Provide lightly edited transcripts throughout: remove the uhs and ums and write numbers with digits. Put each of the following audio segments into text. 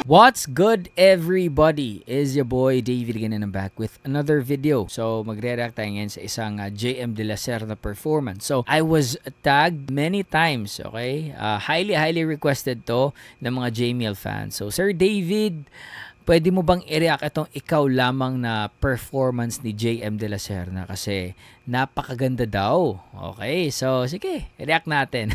What's good, everybody? Is your boy David again, and I'm back with another video. So magre-react tayo ngayon sa isang JM De La Serna performance. So I was tagged many times, okay? Highly requested to ng mga JML fans. So Sir David, pwede mo bang i-react itong ikaw lamang na performance ni JM De La Serna kasi napakaganda daw. Okay, so sige, i-react natin.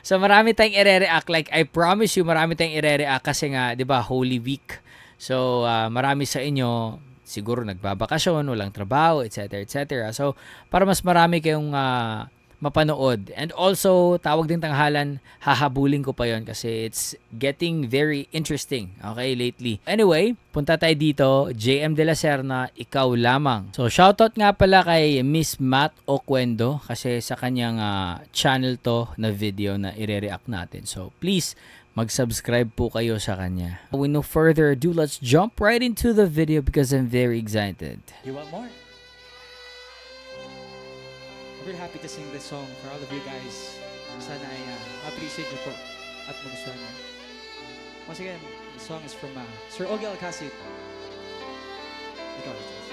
So marami tayong i-react, like I promise you, marami tayong i-react kasi nga, 'di ba, Holy Week. So marami sa inyo siguro nagbabakasyon, walang trabaho, etc. So para mas marami kayong mapanood. And also, tawag din tanghalan, hahabulin ko pa yon kasi it's getting very interesting, okay, lately. Anyway, punta tayo dito, JM De La Serna, ikaw lamang. So, shoutout nga pala kay Miss Matt Oquendo kasi sa kanyang channel to na video na i-react natin. So, please, mag-subscribe po kayo sa kanya. With no further ado, let's jump right into the video because I'm very excited. You want more? I'm really happy to sing this song for all of you guys. Sana ay appreciate nyo po at magustuhan nyo. Once again, the song is from Sir Ogie Alcacid. Ikaw, Richard.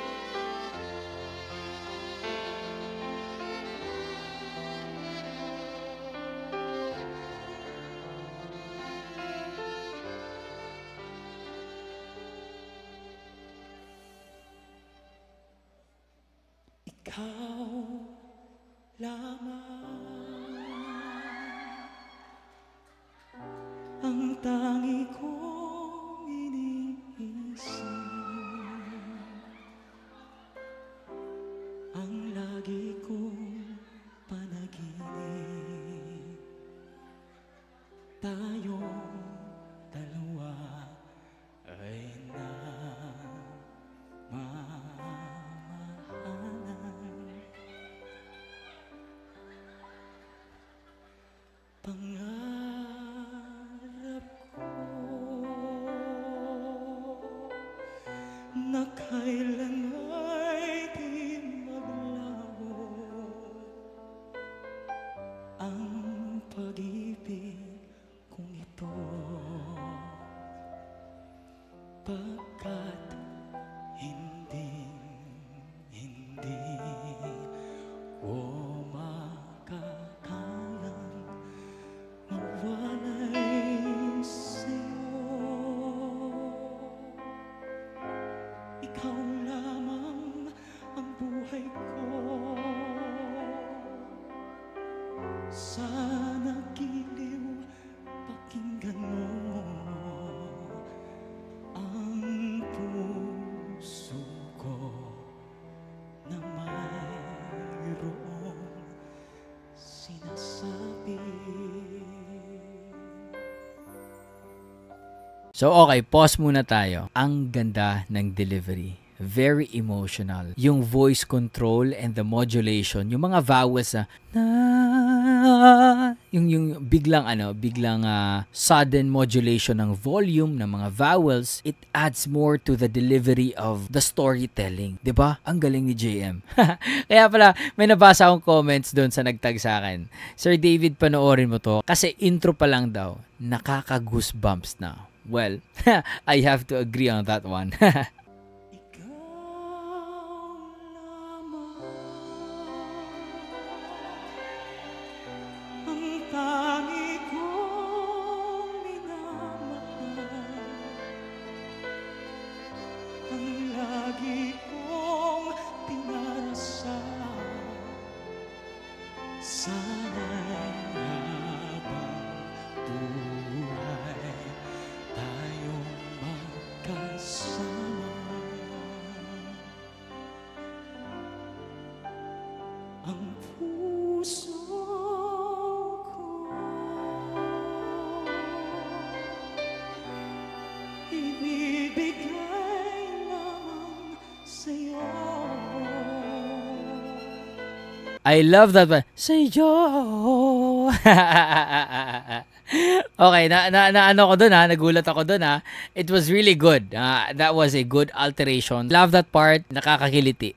Ikaw lamang ang tangi kong iniisip, ang lagi kong panaginip, tayong dalawa ay pangarap ko na kailan ay di maglaho ang pag-ibig kong ito, pagkat hindi ko mawalay sa'yo. Ikaw lamang ang buhay ko. Sana giliw pakinggan mo ang puso ko na mayroong sinasabi. So okay, pause muna tayo. Ang ganda ng delivery. Very emotional. Yung voice control and the modulation, yung mga vowels yung biglang sudden modulation ng volume ng mga vowels, it adds more to the delivery of the storytelling. 'Di ba? Ang galing ni JM. Kaya pala may nabasa akong comments doon sa nagtag sa akin. Sir David, panoorin mo to kasi intro pa lang daw, nakaka-goosebumps na. Well, I have to agree on that one. Ang puso ko ibibigay lamang sa'yo. I love that one. Sa'yo. Okay, ano ko dun nagulat ako dun It was really good. That was a good alteration. Love that part. Nakakakiliti.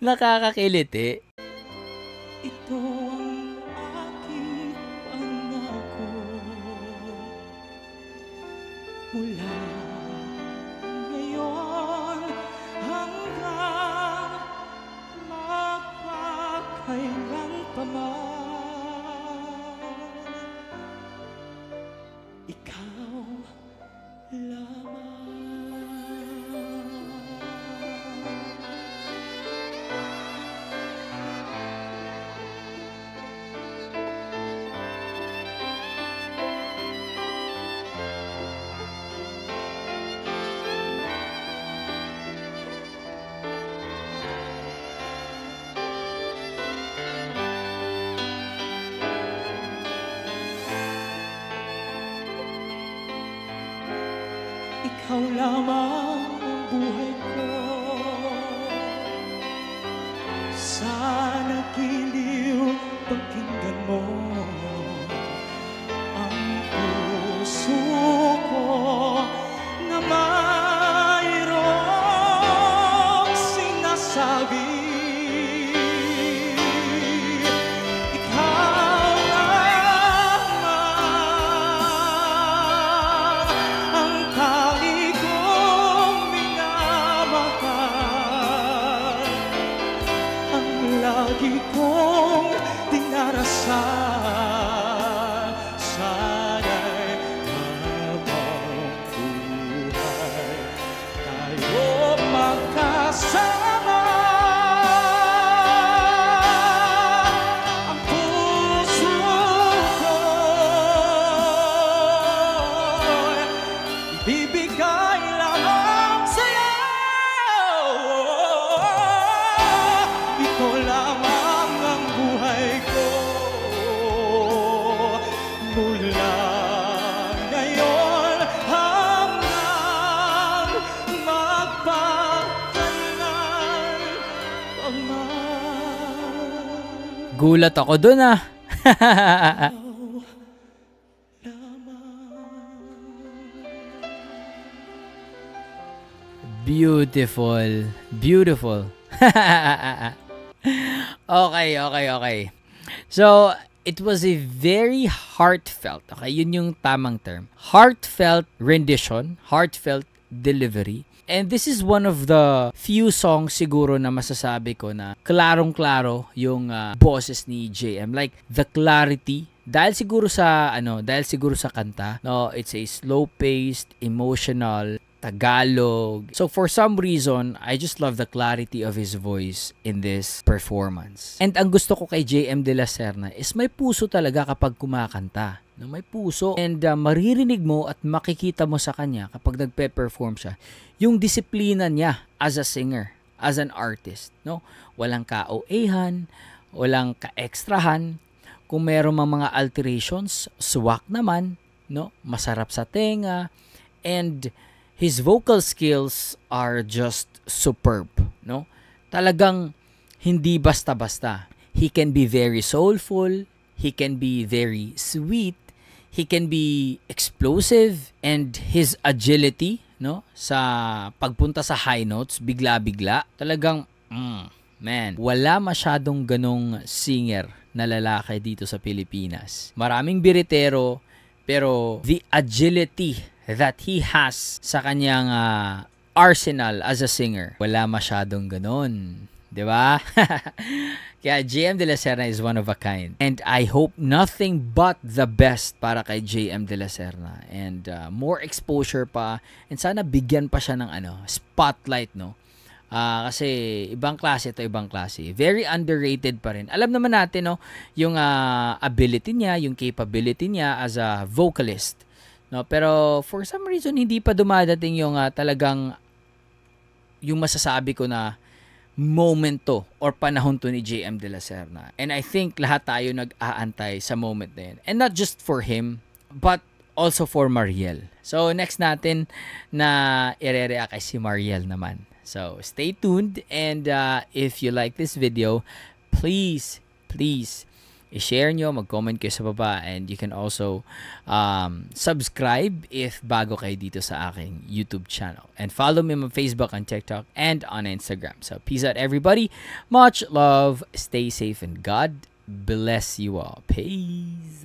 Nakakakiliti. Ito ang aking pangako. mula ngayon hanggang magpakailan pa man, ikaw lamang. Ikaw lamang ang buhay ko, sana giliw pakinggan mo ang puso ko na mayroong sinasabi. Lagi kong dinarasal, sana'y habang buhay tayo magkasama. Ang puso ko'y ibibigay lamang sa'yo. Ikaw lamang ang buhay ko, mula ngayon hanggang magpakailan pa man. Gulat ako dun ah. Beautiful. Beautiful. Okay. So, it was a very heartfelt, okay, yun yung tamang term. Heartfelt rendition, heartfelt delivery. And this is one of the few songs siguro na masasabi ko na klarong-klaro yung boses ni JM. Like, the clarity, dahil siguro sa kanta, no, it's a slow-paced, emotional, Tagalog. So for some reason, I just love the clarity of his voice in this performance. And ang gusto ko kay JM De La Serna is may puso talaga kapag kumakanta. No, may puso. And maririnig mo at makikita mo sa kanya kapag nagpe-perform siya, yung disiplina niya as a singer, as an artist. No? Walang ka-OA-han, walang ka-extrahan. Kung meron mga alterations, swak naman, no? Masarap sa tenga. And his vocal skills are just superb, no? Talagang hindi basta-basta. He can be very soulful, he can be very sweet, he can be explosive, and his agility, no, sa pagpunta sa high notes, bigla-bigla. Talagang man, wala masyadong ganong singer na lalaki dito sa Pilipinas. Maraming biritero, pero the agility that he has sa kanyang arsenal as a singer, wala masyadong ganon. Diba? Kaya JM De La Serna is one of a kind. And I hope nothing but the best para kay JM De La Serna. And more exposure pa. And sana bigyan pa siya ng spotlight, no? Kasi ibang klase ito, ibang klase. Very underrated pa rin. Alam naman natin, no, yung ability niya, yung capability niya as a vocalist. No, pero for some reason hindi pa dumadating yung talagang yung masasabi ko na momento or panahon to ni JM De La Serna. And I think lahat tayo nag-aantay sa moment na yun. And not just for him, but also for Mariel. So next natin na ire-react ay si Mariel naman. So stay tuned, and if you like this video, please i-share nyo, mag-comment kayo sa baba, and you can also subscribe if bago kayo dito sa aking YouTube channel. And follow me on Facebook, on TikTok, and on Instagram. So peace out everybody. Much love. Stay safe and God bless you all. Peace.